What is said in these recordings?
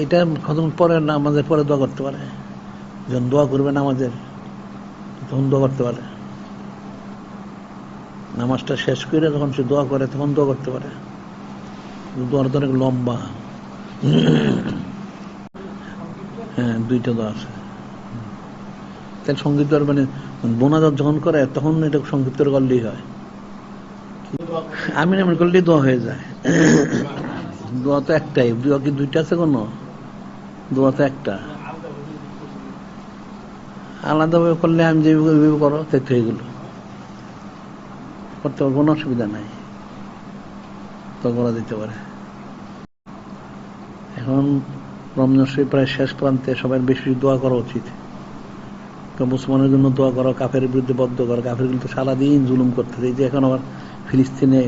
এটা খতম পরে নামাজের পরে দোয়া করতে পারে, যখন দোয়া করবে নামাজের তখন দোয়া করতে পারে, নামাজটা শেষ করে যখন সে দোয়া করে তখন দোয়া করতে পারে। দোয়ার তো অনেক লম্বা। হ্যাঁ, দুইটা দোয়া আছে। তাহলে সংক্ষিপ্ত মানে মোনাজাত যখন করে তখন এটা সংক্ষিপ্ত করলেই হয়, আমিন আমিন করলেই দোয়া হয়ে যায়। দোয়া তো একটাই, দোয়া কি দুইটা আছে কোনো? দোয়া তো একটা, আলাদাভাবে করলে আমি যেভাবে করো তাই হয়ে গেল, করতে পারবো, কোনো অসুবিধা নাই, তো করা যেতে পারে। এখন রমজান শরীফ প্রায় শেষ প্রান্তে, সবাই বেশি দোয়া করা উচিত। মুসলমানের জন্য দোয়া করো, কাফের বিরুদ্ধে বদ্ধ করো। কাফের কিন্তু সারাদিন জুলুম করতেছে, এই যে এখন আবার ফিলিস্তিনে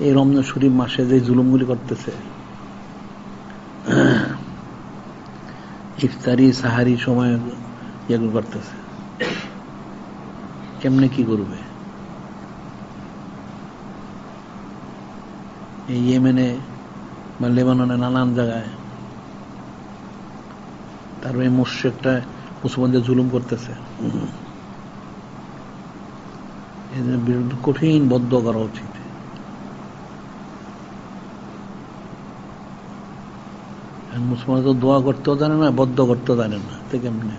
এই রমজান শরীফ মাসে যে জুলুমগুলি করতেছে, ইফতারি সাহারি সময় এগুলো করতেছে, কেমনে কি করবে? এই ইয়েমেনে বা লেবাননে নানান জায়গায়, তারপরে মুশরিকটা মুসলমানদের জুলুম করতেছে, এদের বিরুদ্ধে কঠিন বদ্ধ করা উচিত। মুসলমান তো দোয়া করতেও জানে না, বদ্ধ করতেও জানে না, তো কেমনে?